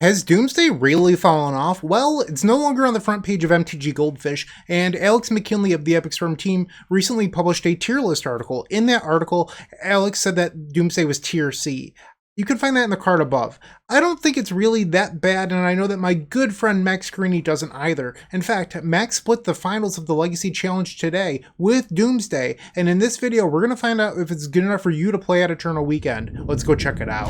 Has Doomsday really fallen off? Well, it's no longer on the front page of MTG Goldfish, and Alex McKinley of the Epic Storm team recently published a tier list article. In that article, Alex said that Doomsday was tier C. You can find that in the card above. I don't think it's really that bad, and I know that my good friend Max Carini doesn't either. In fact, Max split the finals of the Legacy Challenge today with Doomsday, and in this video, we're going to find out if it's good enough for you to play at Eternal Weekend. Let's go check it out.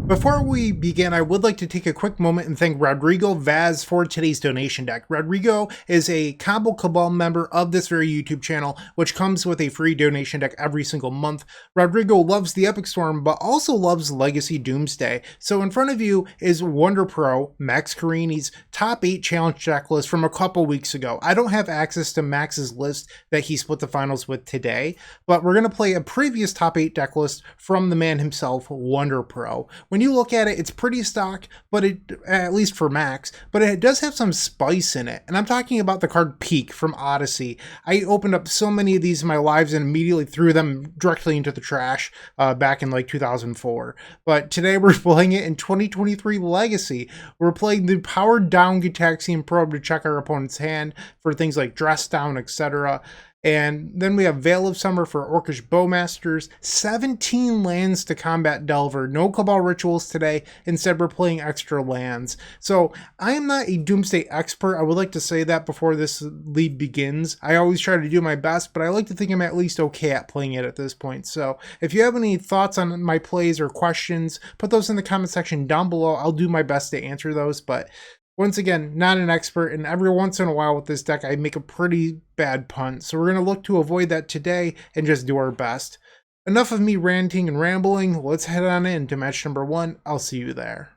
Before we begin, I would like to take a quick moment and thank Rodrigo Vaz for today's donation deck. Rodrigo is a Combo Cabal member of this very YouTube channel, which comes with a free donation deck every single month. Rodrigo loves the Epic Storm, but also loves Legacy Doomsday. So in front of you is Wonder Pro, Max Carini's top 8 challenge deck list from a couple weeks ago. I don't have access to Max's list that he split the finals with today, but we're going to play a previous top 8 deck list from the man himself, Wonder Pro. When you look at it, it's pretty stock, but at least for Max, but it does have some spice in it. And I'm talking about the card Peak from Odyssey. I opened up so many of these in my lives and immediately threw them directly into the trash back in like 2004. But today we're playing it in 2023 Legacy. We're playing the powered down Gitaxian Probe to check our opponent's hand for things like Dress Down, etc. And then we have Veil of Summer for Orcish Bowmasters, 17 lands to combat Delver, no Cabal Rituals today, instead we're playing extra lands. So I am not a Doomsday expert, I would like to say that before this lead begins. I always try to do my best, but I like to think I'm at least okay at playing it at this point. So if you have any thoughts on my plays or questions, put those in the comment section down below. I'll do my best to answer those, but once again, not an expert, and every once in a while with this deck, I make a pretty bad punt. So we're going to look to avoid that today and just do our best. Enough of me ranting and rambling. Let's head on into match number 1. I'll see you there.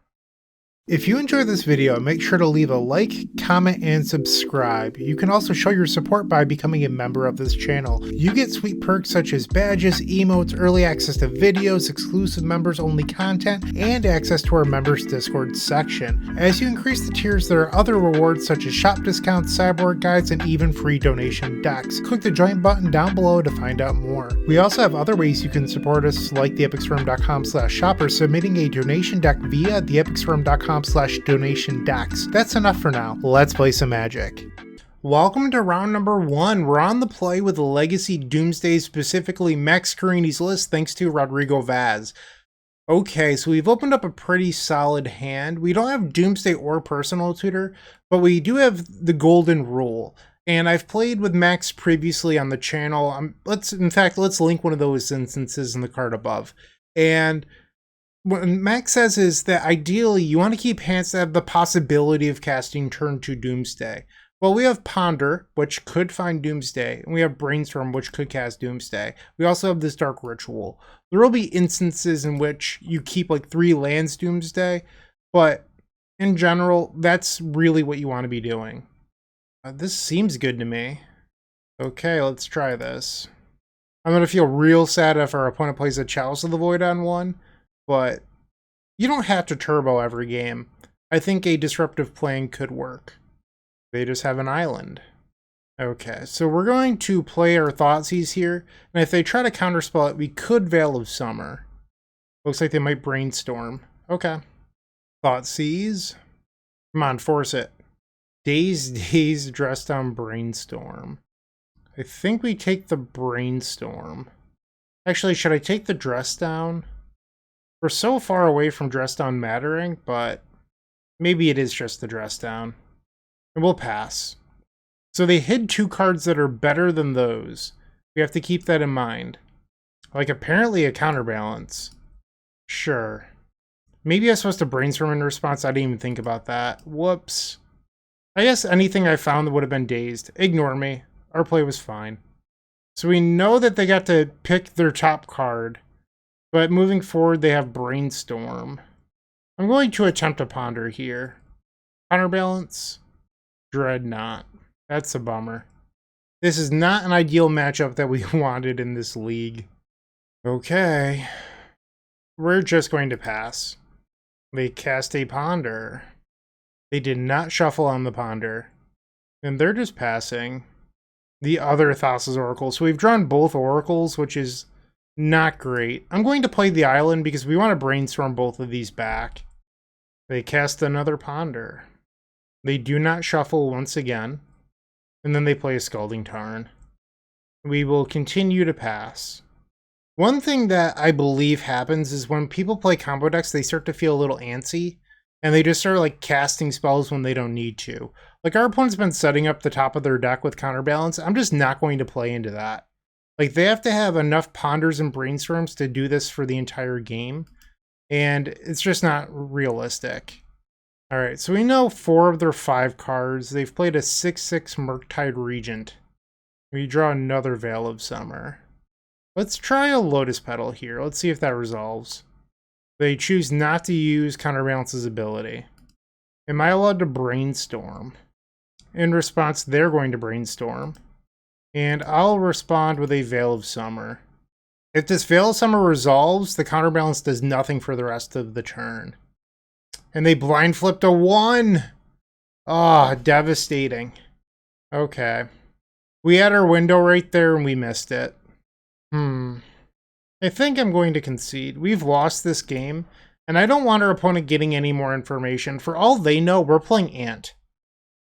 If you enjoyed this video, make sure to leave a like, comment, and subscribe. You can also show your support by becoming a member of this channel. You get sweet perks such as badges, emotes, early access to videos, exclusive members-only content, and access to our members Discord section. As you increase the tiers, there are other rewards such as shop discounts, cyborg guides, and even free donation decks. Click the join button down below to find out more. We also have other ways you can support us, like theepicstorm.com/shop or submitting a donation deck via theepicstorm.com/donation decks. That's enough for now. Let's play some Magic. Welcome to round number 1. We're on the play with Legacy Doomsday, specifically Max Carini's list, thanks to Rodrigo Vaz. Okay, so we've opened up a pretty solid hand. We don't have Doomsday or Personal Tutor, but we do have the Golden Rule. And I've played with Max previously on the channel. Let's link one of those instances in the card above. And what Max says is that ideally you want to keep hands that have the possibility of casting turn 2 Doomsday. Well, we have Ponder, which could find Doomsday, and we have Brainstorm, which could cast Doomsday. We also have this Dark Ritual. There will be instances in which you keep like 3 lands Doomsday, but in general, that's really what you want to be doing. This seems good to me. Okay, let's try this. I'm going to feel real sad if our opponent plays a Chalice of the Void on 1. But you don't have to turbo every game. I think a disruptive plan could work. They just have an island. Okay, so we're going to play our Thoughtseize here, and if they try to counterspell it, we could Veil of Summer. Looks like they might Brainstorm. Okay. Thoughtseize. Come on, force it. Daze, Dress Down, Brainstorm. I think we take the Brainstorm. Actually, should I take the Dress Down? We're so far away from Dress Down mattering, but maybe it is just the Dress Down. And we'll pass. So they hid 2 cards that are better than those. We have to keep that in mind. Like apparently a Counterbalance. Sure. Maybe I was supposed to Brainstorm in response. I didn't even think about that. Whoops. I guess anything I found that would have been dazed. Ignore me. Our play was fine. So we know that they got to pick their top card. But moving forward, they have Brainstorm. I'm going to attempt a Ponder here. Counterbalance. Dreadnought. That's a bummer. This is not an ideal matchup that we wanted in this league. Okay. We're just going to pass. They cast a Ponder. They did not shuffle on the Ponder. And they're just passing. The other Thassa's Oracle. So we've drawn both Oracles, which is Not great. I'm going to play the island because we want to brainstorm both of these back. They cast another Ponder. They do not shuffle once again. And then they play a Scalding Tarn. We will continue to pass. One thing that I believe happens is when people play combo decks, they start to feel a little antsy. And they just start like casting spells when they don't need to. Like our opponent's been setting up the top of their deck with Counterbalance. I'm just not going to play into that. Like they have to have enough Ponders and Brainstorms to do this for the entire game. And it's just not realistic. Alright, so we know 4 of their 5 cards. They've played a 6/6 Murktide Regent. We draw another Veil of Summer. Let's try a Lotus Petal here. Let's see if that resolves. They choose not to use Counterbalance's ability. Am I allowed to Brainstorm? In response, they're going to Brainstorm. And I'll respond with a Veil of Summer. If this Veil of Summer resolves, the Counterbalance does nothing for the rest of the turn. And they blind flipped a 1! Ah, devastating. Okay. We had our window right there and we missed it. I think I'm going to concede. We've lost this game, and I don't want our opponent getting any more information. For all they know, we're playing Ant.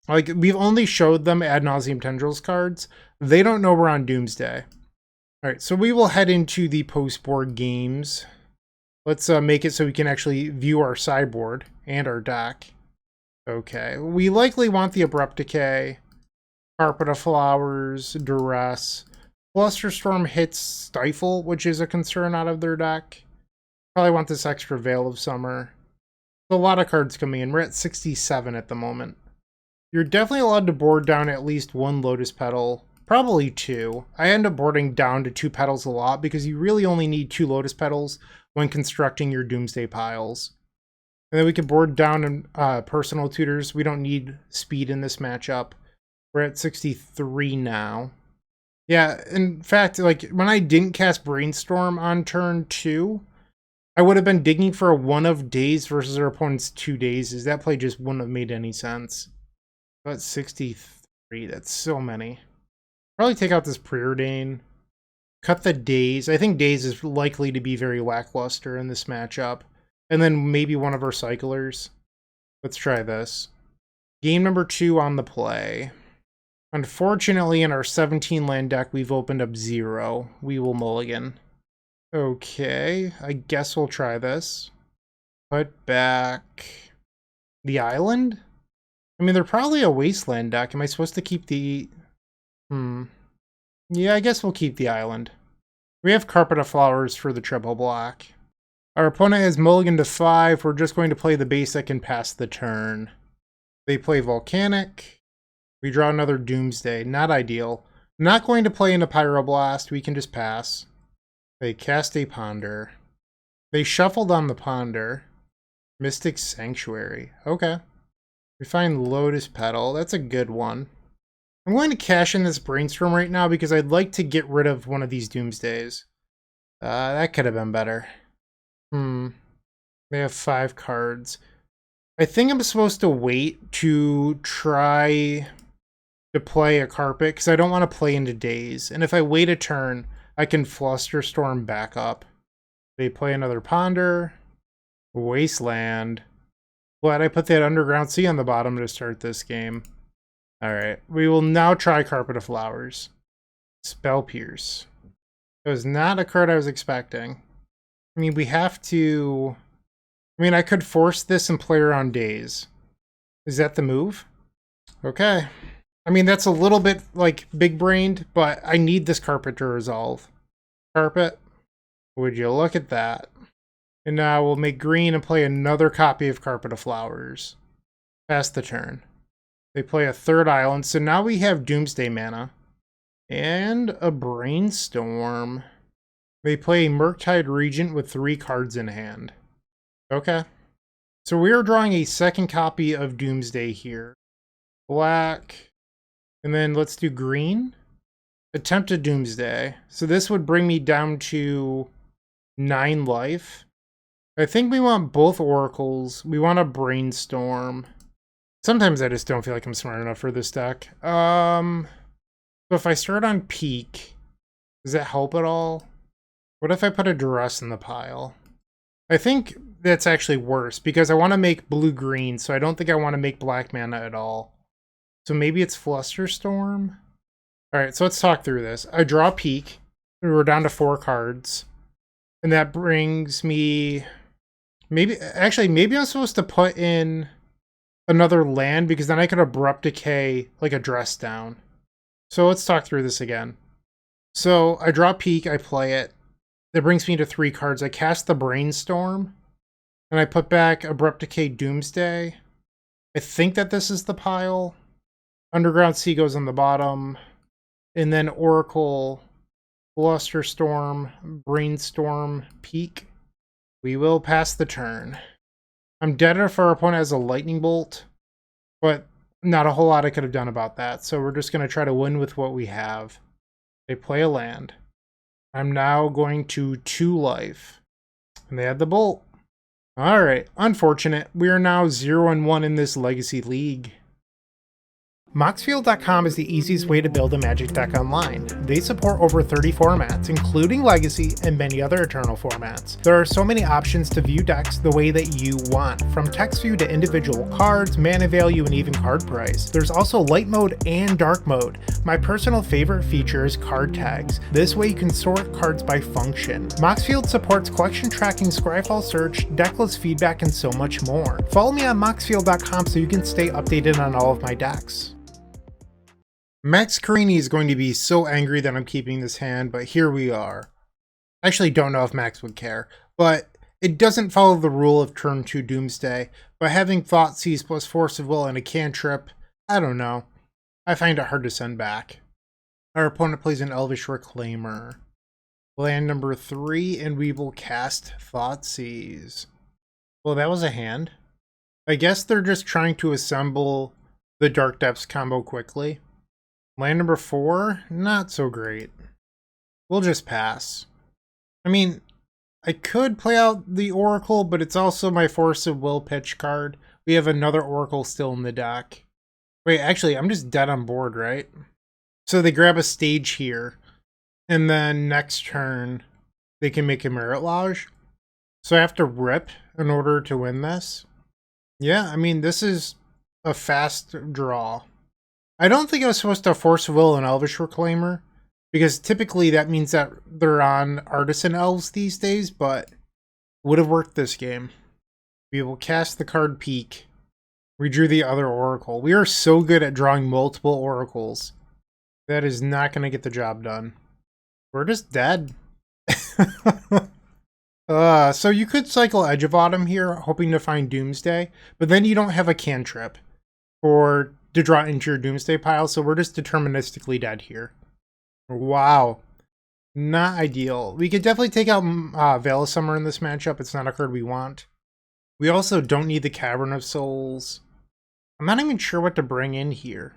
Like, we've only showed them Ad Nauseam Tendrils cards. They don't know we're on Doomsday. Alright, so we will head into the post-board games. Let's make it so we can actually view our sideboard and our deck. Okay, we likely want the Abrupt Decay, Carpet of Flowers, Duress. Flusterstorm hits Stifle, which is a concern out of their deck. Probably want this extra Veil of Summer. A lot of cards coming in. We're at 67 at the moment. You're definitely allowed to board down at least 1 Lotus Petal. Probably 2. I end up boarding down to 2 petals a lot because you really only need 2 Lotus Petals when constructing your Doomsday piles. And then we can board down in Personal Tutors. We don't need speed in this matchup. We're at 63 now. Yeah, in fact, like, when I didn't cast Brainstorm on turn 2, I would have been digging for a 1 of Days versus our opponent's 2 Dazes. That play just wouldn't have made any sense. But 63, that's so many. Probably take out this Preordain. Cut the Daze. I think Daze is likely to be very lackluster in this matchup. And then maybe one of our Cyclers. Let's try this. Game number 2 on the play. Unfortunately, in our 17 land deck, we've opened up 0. We will mulligan. Okay, I guess we'll try this. Put back the island? I mean, they're probably a wasteland deck. Am I supposed to keep the... Yeah, I guess we'll keep the island. We have Carpet of Flowers for the triple block. Our opponent has mulligan to 5. We're just going to play the basic and pass the turn. They play Volcanic. We draw another Doomsday. Not ideal. Not going to play into Pyroblast. We can just pass. They cast a Ponder. They shuffled on the Ponder. Mystic Sanctuary. Okay. We find Lotus Petal. That's a good one. I'm going to cash in this Brainstorm right now because I'd like to get rid of one of these Doomsdays. That could have been better. They have 5 cards. I think I'm supposed to wait to try to play a Carpet because I don't want to play into Daze. And if I wait a turn, I can Flusterstorm back up. They play another Ponder. Wasteland. Glad I put that Underground Sea on the bottom to start this game. Alright, we will now try Carpet of Flowers. Spell Pierce. It was not a card I was expecting. I mean, we have to... I mean, I could force this and play around Daze. Is that the move? Okay. I mean, that's a little bit, like, big-brained, but I need this Carpet to resolve. Carpet. Would you look at that? And now we'll make green and play another copy of Carpet of Flowers. Pass the turn. They play a 3rd island, so now we have Doomsday mana. And a Brainstorm. They play a Murktide Regent with 3 cards in hand. Okay. So we are drawing a 2nd copy of Doomsday here. Black. And then let's do green. Attempt a Doomsday. So this would bring me down to 9 life. I think we want both Oracles. We want a Brainstorm. Sometimes I just don't feel like I'm smart enough for this deck. So if I start on Peak, does that help at all? What if I put a duress in the pile? I think that's actually worse because I want to make blue-green, so I don't think I want to make black mana at all. So maybe it's Flusterstorm? Alright, so let's talk through this. I draw Peak. We're down to 4 cards. And that brings me... maybe I'm supposed to put in another land because then I could Abrupt Decay, like, a dress down. So let's talk through this again. So I draw Peak, I play it. That brings me to 3 cards. I cast the Brainstorm. And I put back Abrupt Decay Doomsday. I think that this is the pile. Underground Sea goes on the bottom. And then Oracle, Flusterstorm, Brainstorm, Peak. We will pass the turn. I'm dead if our opponent has a Lightning Bolt, but not a whole lot I could have done about that. So we're just going to try to win with what we have. They play a land. I'm now going to 2 life. And they had the Bolt. Alright, unfortunate. We are now 0-1 in this Legacy League. Moxfield.com is the easiest way to build a Magic deck online. They support over 30 formats, including Legacy and many other Eternal formats. There are so many options to view decks the way that you want, from text view to individual cards, mana value, and even card price. There's also light mode and dark mode. My personal favorite feature is card tags. This way you can sort cards by function. Moxfield supports collection tracking, Scryfall search, decklist feedback, and so much more. Follow me on Moxfield.com so you can stay updated on all of my decks. Max Carini is going to be so angry that I'm keeping this hand, but here we are. I actually don't know if Max would care, but it doesn't follow the rule of turn 2 Doomsday, but having Thoughtseize plus Force of Will and a cantrip, I don't know. I find it hard to send back. Our opponent plays an Elvish Reclaimer. Land number 3, and we will cast Thoughtseize. Well, that was a hand. I guess they're just trying to assemble the Dark Depths combo quickly. Land number 4, not so great. We'll just pass. I mean, I could play out the Oracle, but it's also my Force of Will pitch card. We have another Oracle still in the deck. Wait, actually, I'm just dead on board, right? So they grab a stage here, and then next turn, they can make a Merit Lodge. So I have to rip in order to win this. Yeah, I mean, this is a fast draw. I don't think I was supposed to Force of Will and Elvish Reclaimer, because typically that means that they're on Artisan Elves these days, but would have worked this game. We will cast the card Peak. We drew the other Oracle. We are so good at drawing multiple Oracles. That is not going to get the job done. We're just dead. So you could cycle Edge of Autumn here, hoping to find Doomsday, but then you don't have a cantrip to draw into your Doomsday pile, so we're just deterministically dead here. Wow. Not ideal. We could definitely take out Veil of Summer in this matchup. It's not a card we want. We also don't need the Cavern of Souls. I'm not even sure what to bring in here.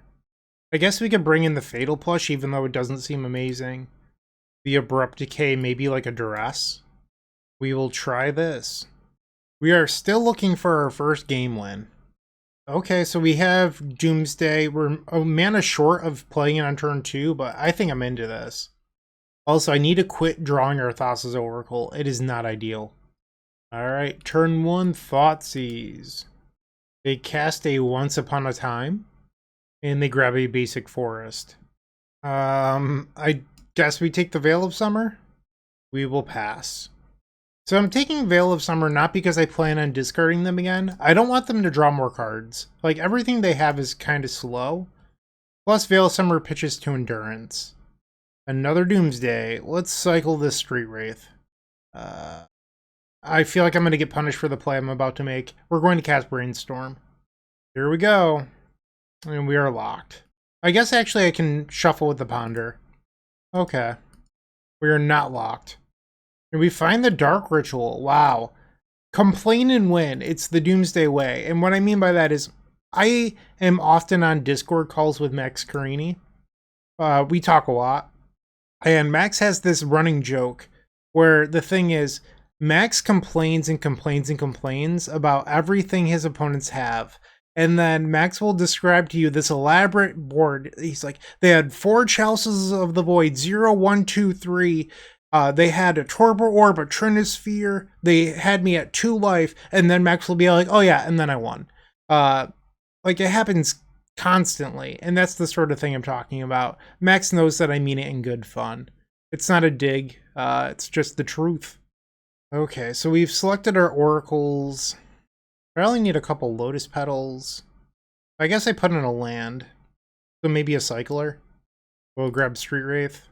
I guess we could bring in the Fatal Plush, even though it doesn't seem amazing. The Abrupt Decay, maybe like a Duress. We will try this. We are still looking for our first game win. Okay, so we have Doomsday. We're a mana short of playing it on turn 2, but I think I'm into this. Also, I need to quit drawing our Thassa's Oracle. It is not ideal. Alright, turn 1, Thoughtseize. They cast a Once Upon a Time, and they grab a basic forest. I guess we take the Veil of Summer? We will pass. So I'm taking Veil of Summer not because I plan on discarding them again. I don't want them to draw more cards. Like, everything they have is kind of slow. Plus, Veil of Summer pitches to Endurance. Another Doomsday. Let's cycle this Street Wraith. I feel like I'm going to get punished for the play I'm about to make. We're going to cast Brainstorm. Here we go. And we are locked. I guess actually I can shuffle with the Ponder. Okay. We are not locked. And we find the Dark Ritual. Wow. Complain and win. It's the Doomsday way. And what I mean by that is I am often on Discord calls with Max Carini. We talk a lot. And Max has this running joke where the thing is Max complains and complains and complains about everything his opponents have. And then Max will describe to you this elaborate board. He's like, they had 4 Chalices of the Void, 0, 1, 2, 3. They had a Turbo Orb, a Trinisphere. They had me at 2 life, and then Max will be like, oh yeah, and then I won. Like, it happens constantly, and that's the sort of thing I'm talking about. Max knows that I mean it in good fun. It's not a dig, it's just the truth. Okay, so we've selected our oracles. I only need a couple Lotus Petals. I guess I put in a land. So maybe a Cycler. We'll grab Street Wraith.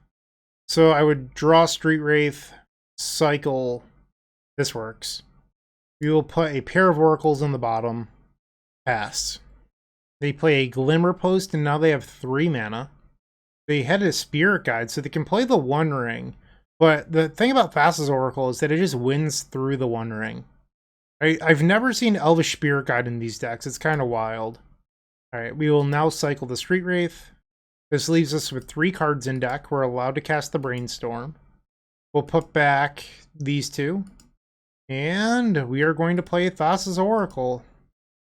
So I would draw Street Wraith, cycle. This works. We will put a pair of oracles on the bottom. Pass. They play a Glimmer Post, and now they have 3 mana. They had a Spirit Guide, so they can play the One Ring. But the thing about Thassa's Oracle is that it just wins through the One Ring. I've never seen Elvish Spirit Guide in these decks. It's kind of wild. Alright, we will now cycle the Street Wraith. This leaves us with 3 cards in deck. We're allowed to cast the Brainstorm. We'll put back these 2. And we are going to play Thassa's Oracle.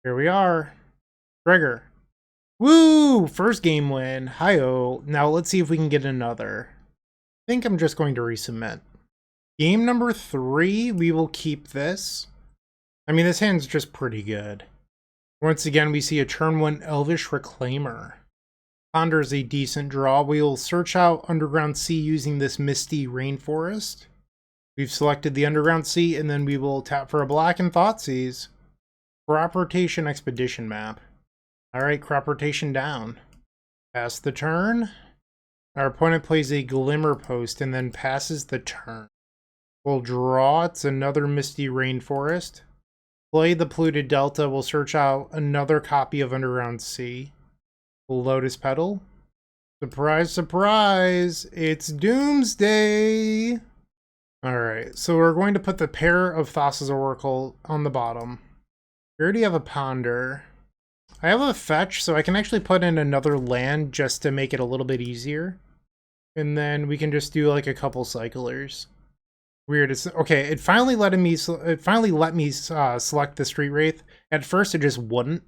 Here we are. Trigger. Woo! First game win. Hi-oh. Now let's see if we can get another. I think I'm just going to resubmit. Game number 3, we will keep this. I mean, this hand's just pretty good. Once again, we see a turn 1 Elvish Reclaimer. Ponder's a decent draw. We'll search out Underground Sea using this Misty Rainforest. We've selected the Underground Sea, and then we will tap for a black and Thoughtseize. Crop Rotation Expedition map. Alright, crop rotation down. Pass the turn. Our opponent plays a Glimmer Post and then passes the turn. We'll draw. It's another Misty Rainforest. Play the Polluted Delta. We'll search out another copy of Underground Sea. Lotus Petal. Surprise, surprise! It's Doomsday! Alright, so we're going to put the pair of Thassa's Oracle on the bottom. We already have a Ponder. I have a Fetch, so I can actually put in another land just to make it a little bit easier. And then we can just do like a couple Cyclers. Weird. It's okay. It finally let me select the Street Wraith. At first, it just wouldn't.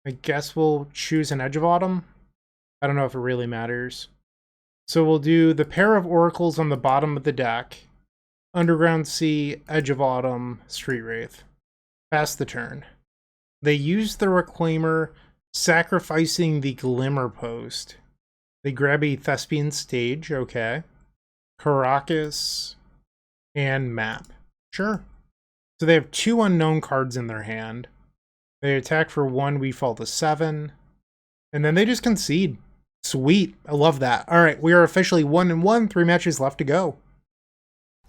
I guess we'll choose an Edge of Autumn. I don't know if it really matters. So we'll do the pair of oracles on the bottom of the deck. Underground Sea, Edge of Autumn, Street Wraith. Pass the turn. They use the Reclaimer, sacrificing the Glimmer Post. They grab a Thespian Stage, okay. Caracas, and Map. Sure. So they have 2 unknown cards in their hand. They attack for 1, we fall to 7. And then they just concede. Sweet. I love that. Alright, we are officially 1-1, 3 matches left to go.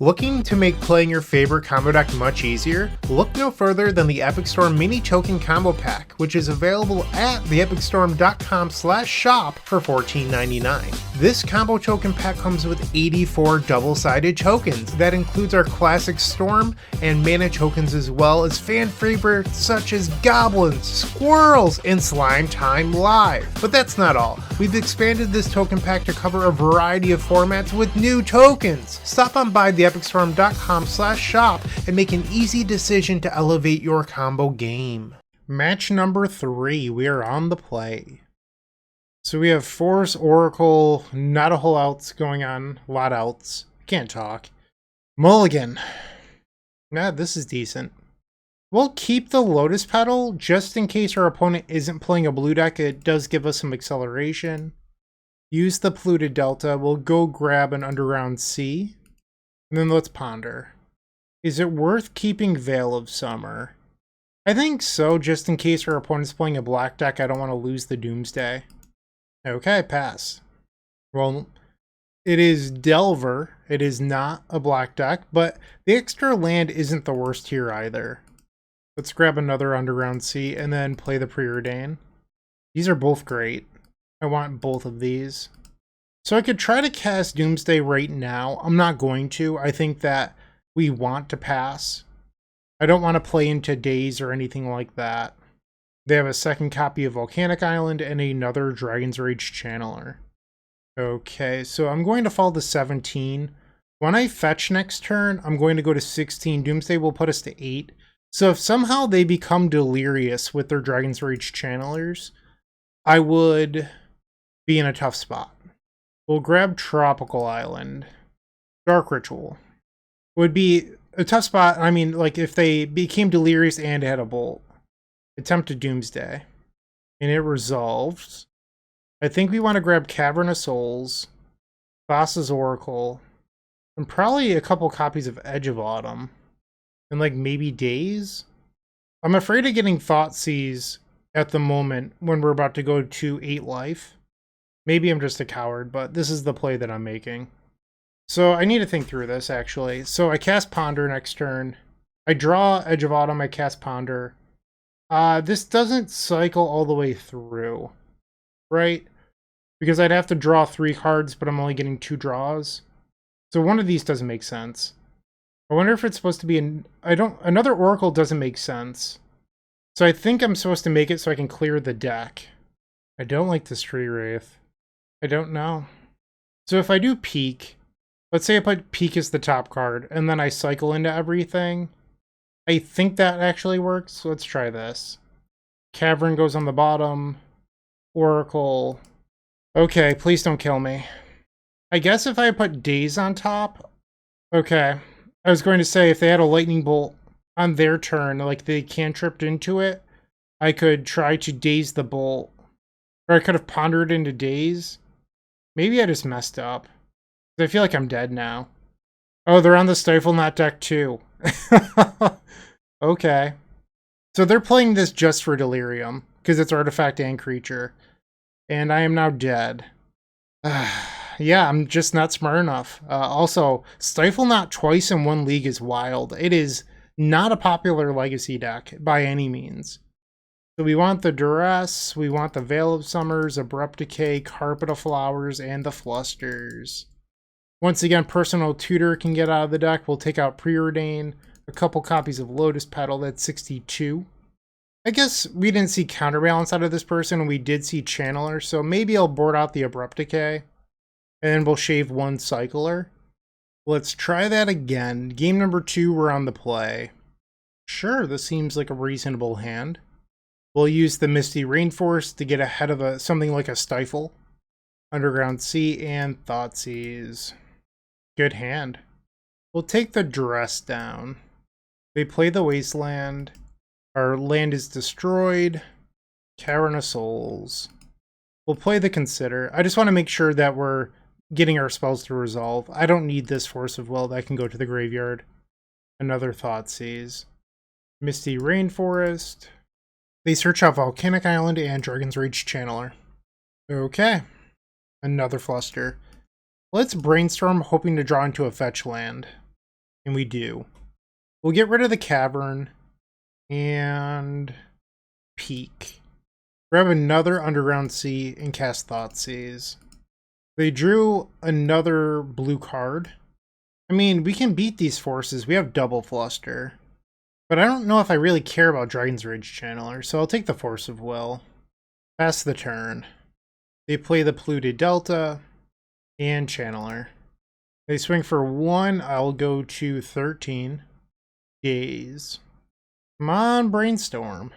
Looking to make playing your favorite combo deck much easier? Look no further than the Epic Storm Mini Token Combo Pack, which is available at theepicstorm.com/shop for $14.99. This combo token pack comes with 84 double-sided tokens. That includes our classic Storm and mana tokens, as well as fan favorites such as Goblins, Squirrels, and Slime Time Live. But that's not all. We've expanded this token pack to cover a variety of formats with new tokens. Stop on by theepicstorm.com/shop and make an easy decision to elevate your combo game. Match number 3, we are on the play. So we have Force, Oracle, not a whole else going on, a lot else. Can't talk. Mulligan. Nah, this is decent. We'll keep the Lotus Petal just in case our opponent isn't playing a blue deck. It does give us some acceleration. Use the Polluted Delta. We'll go grab an Underground Sea. And then let's ponder. Is it worth keeping Veil of Summer? I think so, just in case our opponent's playing a black deck. I don't want to lose the Doomsday. Okay, pass. Well, it is Delver. It is not a black deck, but the extra land isn't the worst here either. Let's grab another Underground Sea and then play the Preordain. These are both great. I want both of these. So I could try to cast Doomsday right now. I'm not going to. I think that we want to pass. I don't want to play into Daze or anything like that. They have a second copy of Volcanic Island and another Dragon's Rage Channeler. Okay, so I'm going to fall to 17. When I fetch next turn, I'm going to go to 16. Doomsday will put us to 8. So if somehow they become delirious with their Dragon's Rage Channelers, I would be in a tough spot. We'll grab Tropical Island. Dark Ritual would be a tough spot. I mean, like, if they became delirious and had a bolt. Attempted Doomsday. And it resolved. I think we want to grab Cavern of Souls, Thassa's Oracle, and probably a couple copies of Edge of Autumn. And, like, maybe Days? I'm afraid of getting Thoughtseize at the moment when we're about to go to 8 life. Maybe I'm just a coward, but this is the play that I'm making. So I need to think through this, actually. So I cast Ponder next turn. I draw Edge of Autumn, I cast Ponder. This doesn't cycle all the way through, right? Because I'd have to draw 3 cards, but I'm only getting 2 draws. So one of these doesn't make sense. I wonder if it's supposed to be another Oracle doesn't make sense. So I think I'm supposed to make it so I can clear the deck. I don't like this Tree Wraith. I don't know. So if I do Peak, let's say I put Peak as the top card, and then I cycle into everything. I think that actually works. So let's try this. Cavern goes on the bottom. Oracle. Okay, please don't kill me. I guess if I put Daze on top. Okay. I was going to say if they had a Lightning Bolt on their turn, like they cantripped into it, I could try to Daze the Bolt. Or I could have pondered into Daze. Maybe I just messed up. I feel like I'm dead now. Oh, they're on the Stifle Knot deck too. Okay. So they're playing this just for Delirium, because it's artifact and creature. And I am now dead. Yeah, I'm just not smart enough. Also, Stifle Knot twice in one league is wild. It is not a popular Legacy deck by any means. So we want the Duress, we want the Veil of Summers, Abrupt Decay, Carpet of Flowers, and the Flusters. Once again, Personal Tutor can get out of the deck. We'll take out Preordain, a couple copies of Lotus Petal, that's 62. I guess we didn't see Counterbalance out of this person, and we did see Channeler, so maybe I'll board out the Abrupt Decay, and then we'll shave 1 Cycler. Let's try that again. Game number 2, we're on the play. Sure, this seems like a reasonable hand. We'll use the Misty Rainforest to get ahead of something like a Stifle, Underground Sea, and Thoughtseize. Good hand. We'll take the Duress down. They play the Wasteland. Our land is destroyed. Cavern of Souls. We'll play the Consider. I just want to make sure that we're getting our spells to resolve. I don't need this Force of Will. That can go to the graveyard. Another Thoughtseize. Misty Rainforest. They search out Volcanic Island and Dragon's Rage Channeler. Okay. Another Fluster. Let's Brainstorm, hoping to draw into a fetch land. And we do. We'll get rid of the Cavern. And Peak. Grab another Underground Sea and cast Thoughtseize. They drew another blue card. I mean, we can beat these forces. We have double Fluster. But I don't know if I really care about Dragon's Rage Channeler, so I'll take the Force of Will. Pass the turn. They play the Polluted Delta and Channeler. They swing for 1. I'll go to 13. Days. Come on, Brainstorm.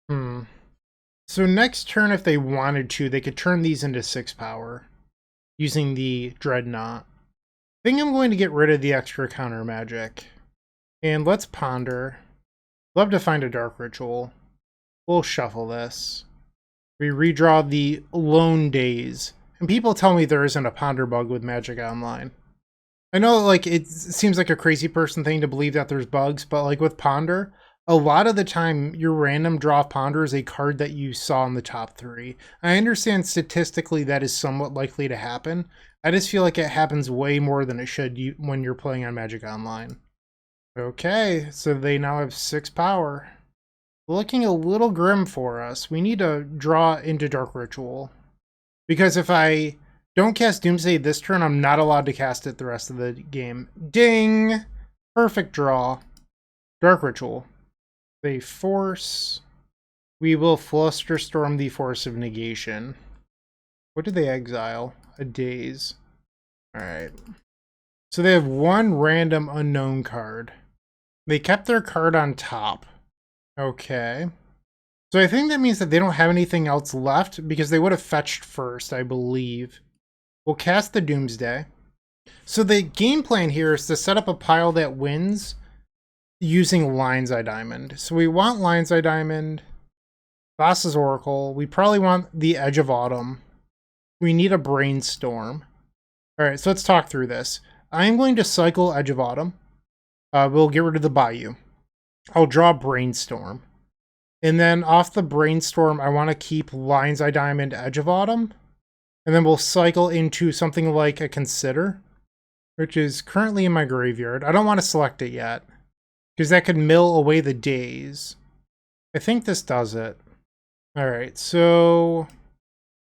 So next turn, if they wanted to, they could turn these into 6 power using the Dreadnought. I think I'm going to get rid of the extra counter magic. And let's ponder. Love to find a Dark Ritual. We'll shuffle this. We redraw the Lone Days. And people tell me there isn't a ponder bug with Magic Online. I know, like, it seems like a crazy person thing to believe that there's bugs, but like with Ponder, a lot of the time your random draw of Ponder is a card that you saw in the top 3. I understand statistically that is somewhat likely to happen. I just feel like it happens way more than it should when you're playing on Magic Online. Okay, so they now have 6 power. Looking a little grim for us. We need to draw into Dark Ritual. Because if I don't cast Doomsday this turn, I'm not allowed to cast it the rest of the game. Ding! Perfect draw. Dark Ritual. They force. We will Flusterstorm the Force of Negation. What did they exile? A Daze. Alright. So they have 1 random unknown card. They kept their card on top. Okay. So I think that means that they don't have anything else left because they would have fetched first, I believe. We'll cast the Doomsday. So the game plan here is to set up a pile that wins using Lion's Eye Diamond. So we want Lion's Eye Diamond, Thassa's Oracle. We probably want the Edge of Autumn. We need a Brainstorm. All right, so let's talk through this. I'm going to cycle Edge of Autumn. We'll get rid of the Bayou. I'll draw Brainstorm. And then off the Brainstorm, I want to keep Lion's Eye Diamond, Edge of Autumn. And then we'll cycle into something like a Consider, which is currently in my graveyard. I don't want to select it yet, because that could mill away the days. I think this does it. Alright, so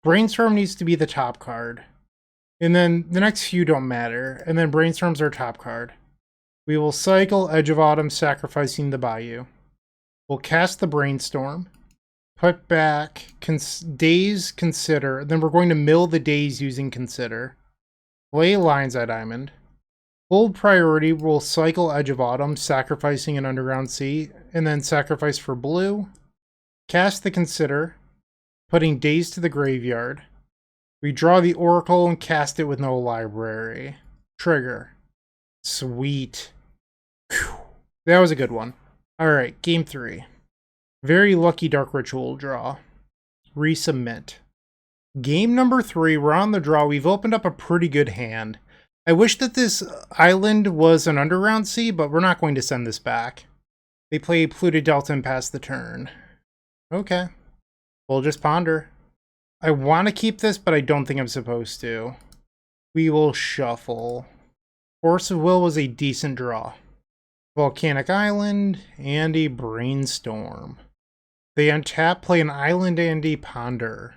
Brainstorm needs to be the top card. And then the next few don't matter. And then Brainstorm's our top card. We will cycle Edge of Autumn, sacrificing the Bayou. We'll cast the Brainstorm. Put back Days, Consider. Then we're going to mill the Days using Consider. Play Lion's Eye Diamond. Hold priority, we'll cycle Edge of Autumn, sacrificing an Underground Sea, and then sacrifice for blue. Cast the Consider, putting Days to the graveyard. We draw the Oracle and cast it with no library. Trigger. Sweet. Whew. That was a good one. Alright, game 3. Very lucky Dark Ritual draw. Resubmit. Game number 3, we're on the draw. We've opened up a pretty good hand. I wish that this island was an Underground Sea, but we're not going to send this back. They play Polluted Delta and pass the turn. Okay. We'll just ponder. I want to keep this, but I don't think I'm supposed to. We will shuffle. Force of Will was a decent draw. Volcanic Island and a Brainstorm. They untap, play an Island and a Ponder.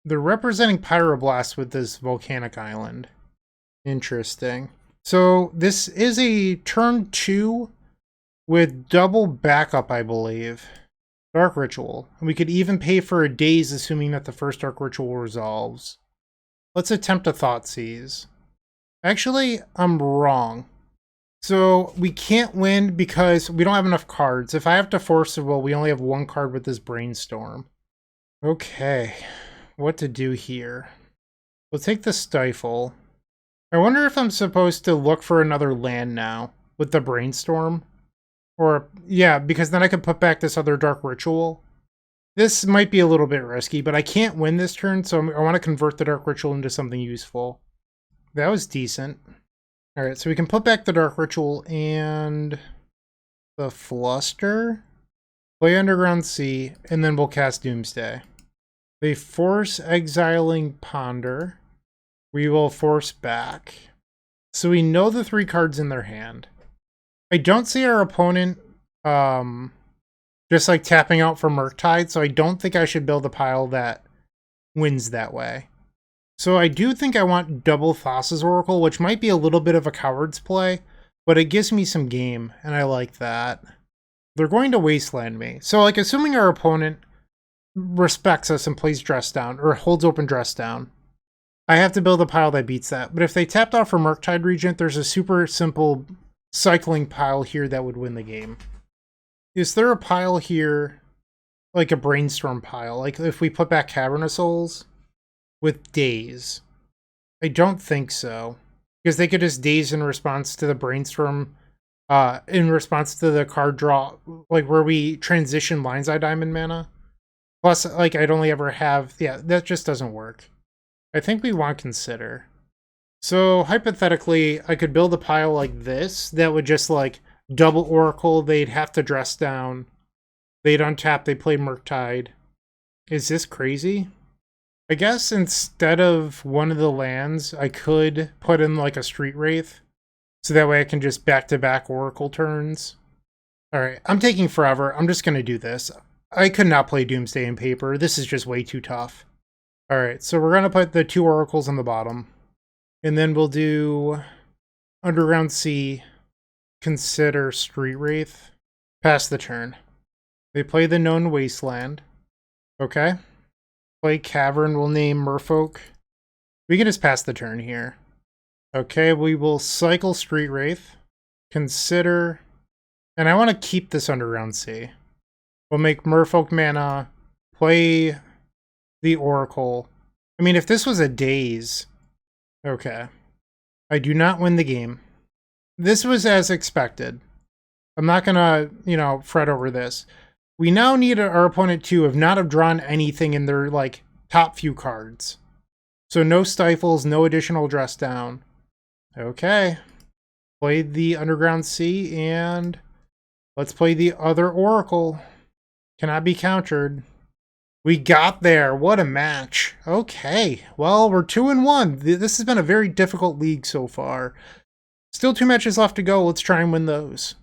They're representing Pyroblast with this Volcanic Island. Interesting. So this is a turn 2 with double backup, I believe. Dark Ritual. We could even pay for a Daze, assuming that the first Dark Ritual resolves. Let's attempt a Thoughtseize. Actually, I'm wrong. So we can't win because we don't have enough cards. If I have to Force of Will, we only have one card with this Brainstorm. Okay, what to do here? We'll take the Stifle. I wonder if I'm supposed to look for another land now with the Brainstorm. Or, yeah, because then I could put back this other Dark Ritual. This might be a little bit risky, but I can't win this turn, so I want to convert the Dark Ritual into something useful. That was decent. Alright, so we can put back the Dark Ritual and the Fluster, play Underground Sea, and then we'll cast Doomsday. They force exiling Ponder. We will force back. So we know the 3 cards in their hand. I don't see our opponent just like tapping out for Murktide, so I don't think I should build a pile that wins that way. So I do think I want double Thassa's Oracle, which might be a little bit of a coward's play, but it gives me some game, and I like that. They're going to Wasteland me. So, like, assuming our opponent respects us and plays Dress Down, or holds open Dress Down, I have to build a pile that beats that. But if they tapped out for Murktide Regent, there's a super simple cycling pile here that would win the game. Is there a pile here, like a Brainstorm pile? Like, if we put back Cavern of Souls with Daze? I don't think so. Because they could just Daze in response to the Brainstorm, in response to the card draw, like where we transition Lion's Eye Diamond mana. Plus, like, I'd only ever have, yeah, that just doesn't work. I think we want Consider. So, hypothetically, I could build a pile like this that would just, like, double Oracle. They'd have to Dress Down. They'd untap, they play Murktide. Is this crazy? I guess instead of one of the lands, I could put in, like, a Street Wraith. So that way I can just back-to-back Oracle turns. Alright, I'm taking forever. I'm just going to do this. I could not play Doomsday in paper. This is just way too tough. Alright, so we're going to put the 2 Oracles on the bottom. And then we'll do Underground Sea, Consider, Street Wraith, pass the turn. They play the known Wasteland. Okay. Play Cavern, we'll name Merfolk. We can just pass the turn here. Okay, we will cycle Street Wraith, Consider, and I want to keep this Underground Sea. We'll make Merfolk mana, play the Oracle. I mean, if this was a Daze... Okay. I do not win the game. This was as expected. I'm not gonna, fret over this. We now need our opponent to not have drawn anything in their, top few cards. So no stifles, no additional dress down. Okay. Play the Underground Sea, and let's play the other Oracle. Cannot be countered. We got there. What a match. Okay. Well, we're 2-1. This has been a very difficult league so far. Still 2 matches left to go. Let's try and win those.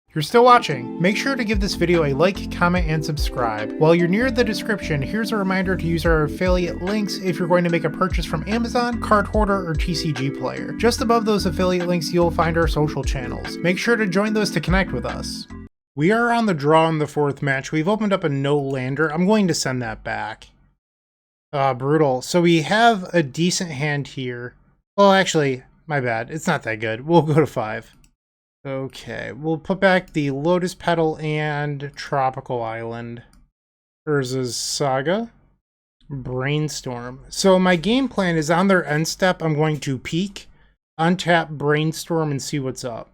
If you're still watching, make sure to give this video a like, comment, and subscribe. While you're near the description, here's a reminder to use our affiliate links if you're going to make a purchase from Amazon, Card Hoarder, or TCG Player. Just above those affiliate links, you'll find our social channels. Make sure to join those to connect with us. We are on the draw in the 4th match. We've opened up a no lander. I'm going to send that back. Brutal. So we have a decent hand here. Well, actually, my bad. It's not that good. We'll go to 5. Okay, we'll put back the Lotus Petal and Tropical Island. Urza's Saga. Brainstorm. So my game plan is on their end step, I'm going to peek, untap Brainstorm, and see what's up.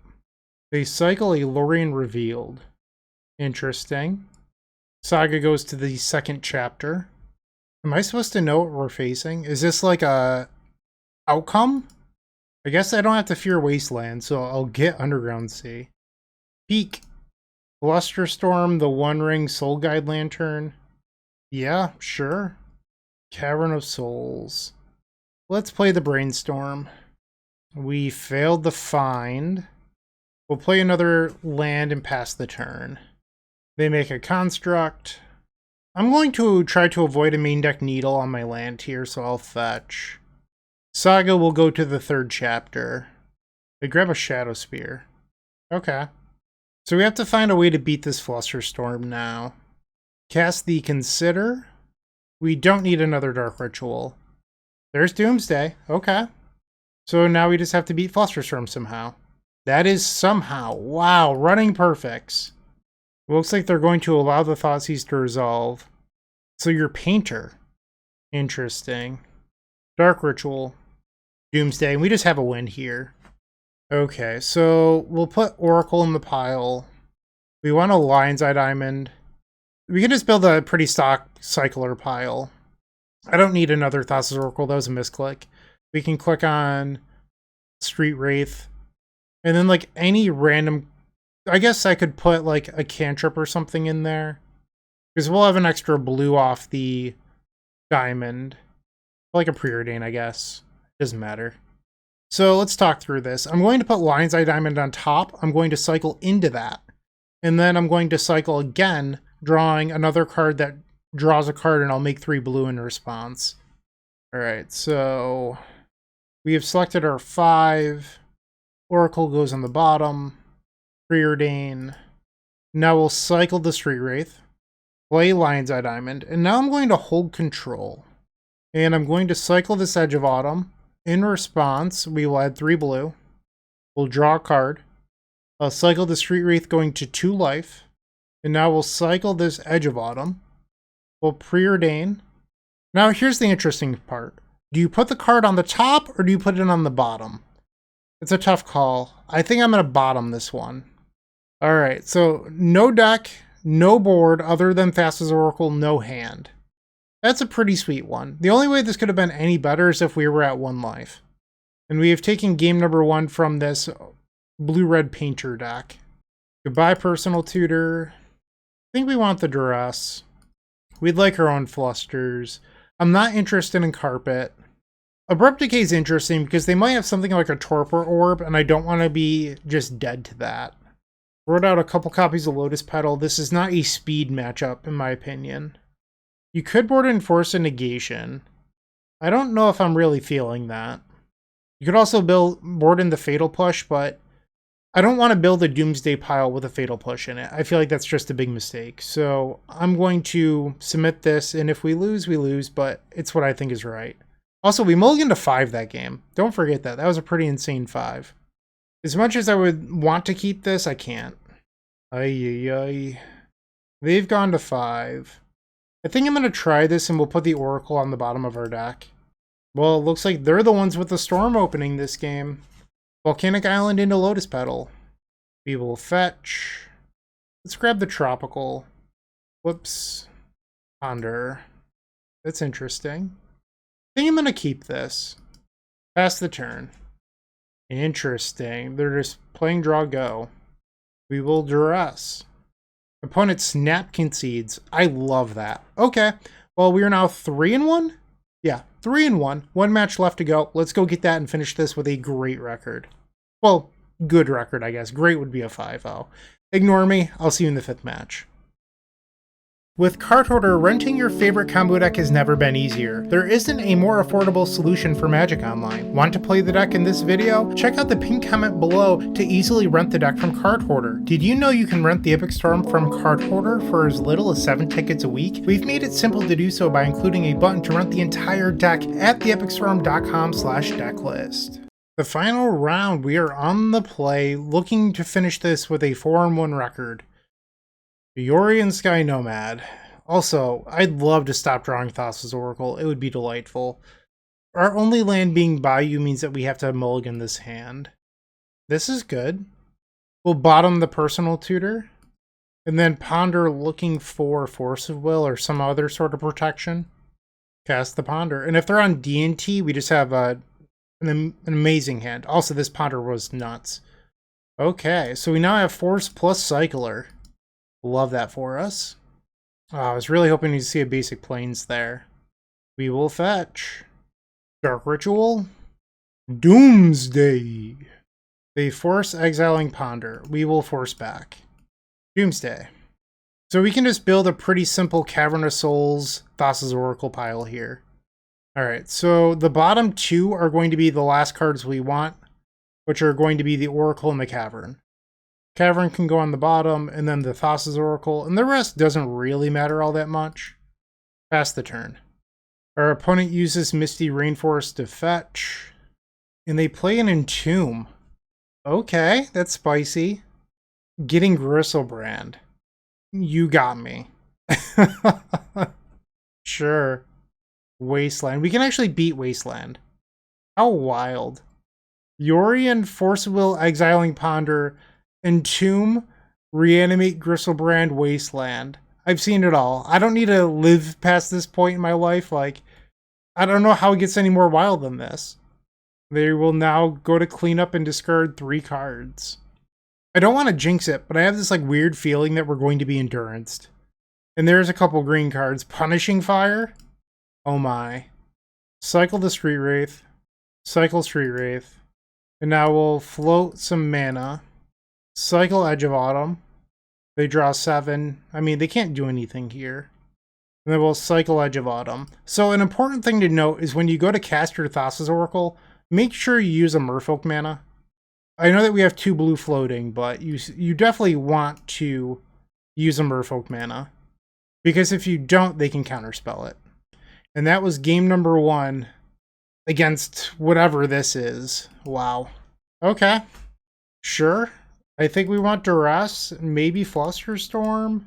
They cycle a Yorion Revealed. Interesting. Saga goes to the 2nd chapter. Am I supposed to know what we're facing? Is this like a outcome? I guess I don't have to fear Wasteland, so I'll get Underground Sea. Peak. Blusterstorm, the One Ring Soul Guide Lantern. Yeah, sure. Cavern of Souls. Let's play the Brainstorm. We failed the find. We'll play another land and pass the turn. They make a construct. I'm going to try to avoid a main deck needle on my land here, so I'll fetch. Saga will go to the 3rd chapter. They grab a Shadow Spear. Okay. So we have to find a way to beat this Flusterstorm now. Cast the Consider. We don't need another Dark Ritual. There's Doomsday. Okay. So now we just have to beat Flusterstorm somehow. That is somehow. Wow, running perfects. It looks like they're going to allow the Thassa to resolve. So you're Painter. Interesting. Dark Ritual. Doomsday. And we just have a win here. Okay, so we'll put Oracle in the pile. We want a Lion's Eye Diamond. We can just build a pretty stock Cycler pile. I don't need another Thassa's Oracle. That was a misclick. We can click on Street Wraith. And then like any random... I guess I could put like a cantrip or something in there. Because we'll have an extra blue off the diamond. Like a Preordain, I guess. Doesn't matter. So let's talk through this. I'm going to put Lion's Eye Diamond on top. I'm going to cycle into that. And then I'm going to cycle again, drawing another card that draws a card, and I'll make 3 blue in response. Alright, so we have selected our 5. Oracle goes on the bottom. Preordain. Now we'll cycle the Street Wraith. Play Lion's Eye Diamond. And now I'm going to hold control. And I'm going to cycle this Edge of Autumn. In response, we will add 3 blue. We'll draw a card. I'll cycle the Street Wraith going to 2 life. And now we'll cycle this Edge of Autumn. We'll Preordain. Now here's the interesting part. Do you put the card on the top or do you put it on the bottom? It's a tough call. I think I'm going to bottom this one. Alright, so no deck, no board other than Thassa's Oracle, no hand. That's a pretty sweet one. The only way this could have been any better is if we were at 1 life. And we have taken game number 1 from this blue-red painter deck. Goodbye, Personal Tutor. I think we want the Duress. We'd like our own Flusters. I'm not interested in Carpet. Abrupt Decay is interesting because they might have something like a Torpor Orb, and I don't want to be just dead to that. Wrote out a couple copies of Lotus Petal. This is not a speed matchup, in my opinion. You could board Enforce a Negation. I don't know if I'm really feeling that. You could also board in the Fatal Push, but I don't want to build a Doomsday pile with a Fatal Push in it. I feel like that's just a big mistake. So I'm going to submit this, and if we lose, but it's what I think is right. Also, we mulliganed to 5 that game. Don't forget that. That was a pretty insane 5. As much as I would want to keep this, I can't. Ay. They've gone to 5. I think I'm going to try this, and we'll put the Oracle on the bottom of our deck. Well, it looks like they're the ones with the storm opening this game. Volcanic Island into Lotus Petal. We will fetch. Let's grab the tropical. Whoops. Ponder. That's interesting. I think I'm going to keep this. Pass the turn. Interesting. They're just playing draw go. We will duress. Opponent snap concedes. I love that. Okay. Well, we are now 3-1? Yeah, 3-1. One match left to go. Let's go get that and finish this with a great record. Well, good record, I guess. Great would be a 5-0. Ignore me. I'll see you in the 5th match. With Card Hoarder, renting your favorite combo deck has never been easier. There isn't a more affordable solution for Magic Online. Want to play the deck in this video? Check out the pinned comment below to easily rent the deck from Card Hoarder. Did you know you can rent the Epic Storm from Card Hoarder for as little as 7 tickets a week? We've made it simple to do so by including a button to rent the entire deck at theepicstorm.com/decklist. The final round, we are on the play, looking to finish this with a 4-1 record. Yorion Sky Nomad. Also, I'd love to stop drawing Thassa's Oracle. It would be delightful. Our only land being Bayou means that we have to mulligan this hand. This is good. We'll bottom the Personal Tutor. And then ponder looking for Force of Will or some other sort of protection. Cast the Ponder. And if they're on D&T, we just have an amazing hand. Also, this Ponder was nuts. Okay, so we now have Force plus Cycler. Love that for us. Oh, I was really hoping to see a basic plains there. We will fetch. Dark Ritual. Doomsday. They force exiling Ponder. We will force back. Doomsday. So we can just build a pretty simple Cavern of Souls, Thassa's Oracle pile here. Alright, so the bottom two are going to be the last cards we want, which are going to be the Oracle and the Cavern. Cavern can go on the bottom, and then the Thassa's Oracle, and the rest doesn't really matter all that much. Pass the turn. Our opponent uses Misty Rainforest to fetch, and they play an Entomb. Okay, that's spicy. Getting Gristlebrand. You got me. Sure. Wasteland. We can actually beat Wasteland. How wild. Yorion, Force of Will, Exiling Ponder, Entomb, Reanimate, Gristlebrand, Wasteland. I've seen it all. I don't need to live past this point in my life. Like, I don't know how it gets any more wild than this. They will now go to clean up and discard 3 cards. I don't want to jinx it, but I have this like weird feeling that we're going to be Enduranced. And there's a couple green cards. Punishing Fire. Oh my. Cycle the Street Wraith. Cycle Street Wraith. And now we'll float some mana. Cycle Edge of Autumn. They draw 7. I mean, they can't do anything here. And then we'll cycle Edge of Autumn. So an important thing to note is when you go to cast your Thassa's Oracle, make sure you use a Merfolk mana. I know that we have 2 blue floating, but you definitely want to use a Merfolk mana. Because if you don't, they can counterspell it. And that was game number 1 against whatever this is. Wow. Okay. Sure. I think we want Duress, maybe Flusterstorm.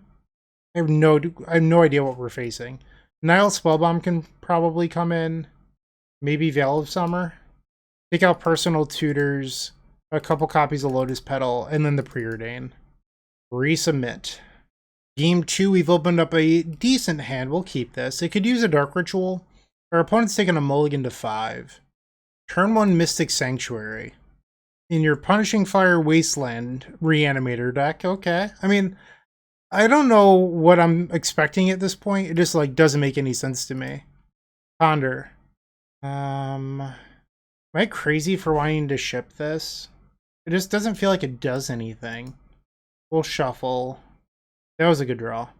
I have no idea what we're facing. Nile Spellbomb can probably come in. Maybe Veil of Summer. Take out Personal Tutors, a couple copies of Lotus Petal, and then the Preordain. Resubmit. Game 2, we've opened up a decent hand. We'll keep this. It could use a Dark Ritual. Our opponent's taking a mulligan to 5. Turn 1 Mystic Sanctuary. In your Punishing Fire Wasteland Reanimator deck. Okay. I mean, I don't know what I'm expecting at this point. It just like doesn't make any sense to me. Ponder. Am I crazy for wanting to ship this? It just doesn't feel like it does anything. We'll shuffle. That was a good draw.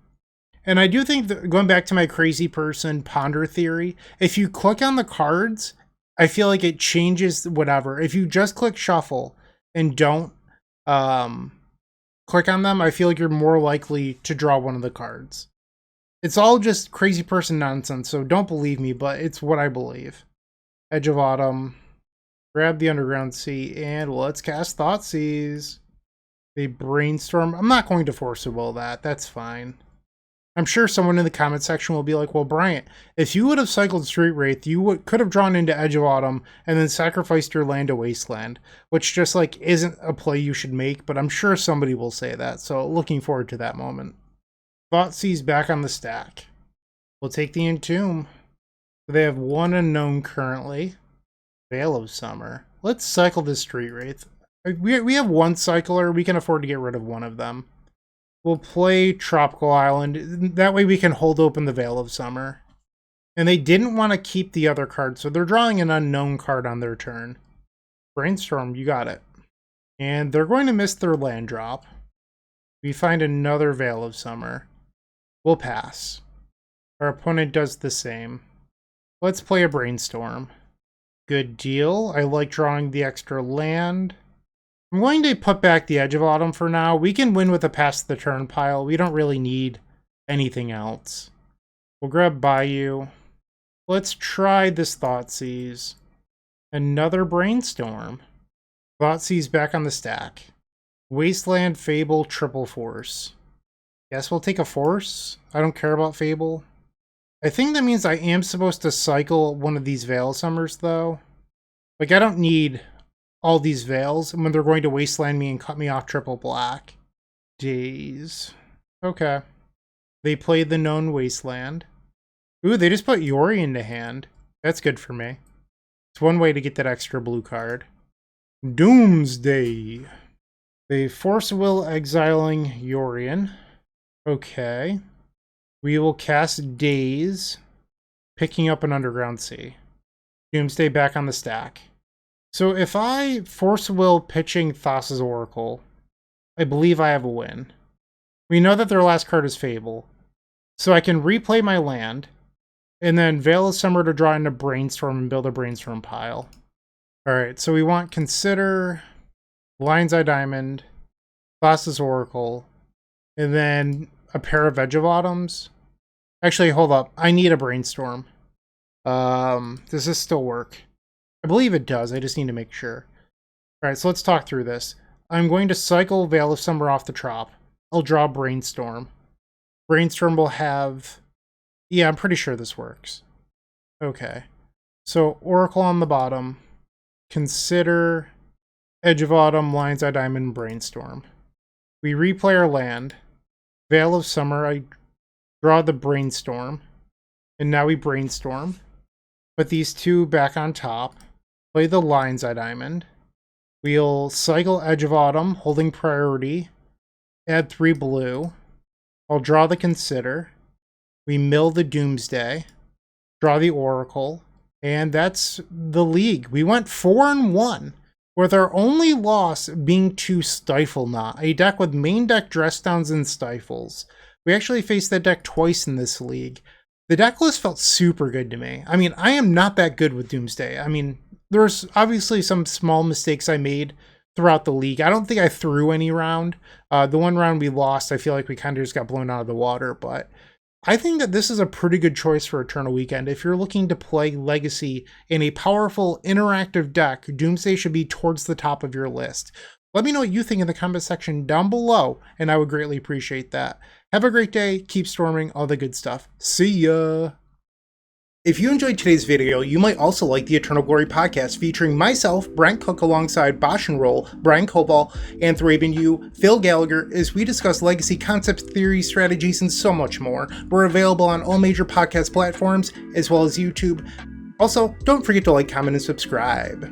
And I do think that, going back to my crazy person ponder theory, if you click on the cards, I feel like it changes whatever. If you just click shuffle and don't click on them, I feel like you're more likely to draw one of the cards. It's all just crazy person nonsense, so don't believe me, but it's what I believe. Edge of Autumn. Grab the Underground Sea, and let's cast Thoughtseize. They brainstorm. I'm not going to Force of Will that. That's fine. I'm sure someone in the comment section will be like, well, Bryant, if you would have cycled Street Wraith, you could have drawn into Edge of Autumn and then sacrificed your land to Wasteland, which just like isn't a play you should make, but I'm sure somebody will say that. So looking forward to that moment. Thoughtseize back on the stack. We'll take the Entomb. They have one unknown currently. Veil of Summer. Let's cycle this Street Wraith. We have one cycler. We can afford to get rid of one of them. We'll play Tropical Island. That way we can hold open the Veil of Summer. And they didn't want to keep the other card, so they're drawing an unknown card on their turn. Brainstorm, you got it. And they're going to miss their land drop. We find another Veil of Summer. We'll pass. Our opponent does the same. Let's play a Brainstorm. Good deal. I like drawing the extra land. I'm going to put back the Edge of Autumn for now. We can win with a pass the turn pile. We don't really need anything else. We'll grab Bayou. Let's try this Thoughtseize. Another Brainstorm. Thoughtseize back on the stack. Wasteland, Fable, Triple Force. Guess we'll take a Force. I don't care about Fable. I think that means I am supposed to cycle one of these Veil Summers, though. Like, I don't need all these Veils when they're going to Wasteland me and cut me off triple black. Days. Okay. They played the known Wasteland. Ooh, they just put Yorion to hand. That's good for me. It's one way to get that extra blue card. Doomsday. They force will exiling Yorion. Okay. We will cast Daze, picking up an Underground Sea. Doomsday back on the stack. So if I force will pitching Thassa's Oracle, I believe I have a win. We know that their last card is Fable. So I can replay my land, and then Veil of Summer to draw into Brainstorm and build a Brainstorm pile. Alright, so we want Consider, Lion's Eye Diamond, Thassa's Oracle, and then a pair of Edge of Autumns. Actually, hold up. I need a Brainstorm. Does this still work? I believe it does. I just need to make sure. Alright, so let's talk through this. I'm going to cycle Veil of Summer off the Trop. I'll draw Brainstorm. Brainstorm will have... Yeah, I'm pretty sure this works. Okay. So, Oracle on the bottom. Consider Edge of Autumn, Lion's Eye Diamond, Brainstorm. We replay our land. Veil of Summer, I draw the Brainstorm. And now we Brainstorm. Put these two back on top. Play the Lion's Eye Diamond. We'll cycle Edge of Autumn, holding priority. Add 3 blue. I'll draw the Consider. We mill the Doomsday. Draw the Oracle. And that's the league. We went 4-1. With our only loss being to Stifle Knot, a deck with main deck dress downs and stifles. We actually faced that deck twice in this league. The deck list felt super good to me. I mean, I am not that good with Doomsday. I mean, there's obviously some small mistakes I made throughout the league. I don't think I threw any round. The one round we lost, I feel like we kind of just got blown out of the water, but I think that this is a pretty good choice for Eternal Weekend. If you're looking to play Legacy in a powerful, interactive deck, Doomsday should be towards the top of your list. Let me know what you think in the comment section down below, and I would greatly appreciate that. Have a great day, keep storming, all the good stuff. See ya! If you enjoyed today's video, you might also like the Eternal Glory podcast featuring myself, Bryant Cook, alongside Bosch and Roll, Brian Koval, Anthraven U, Phil Gallagher, as we discuss legacy concepts, theories, strategies, and so much more. We're available on all major podcast platforms, as well as YouTube. Also, don't forget to like, comment, and subscribe.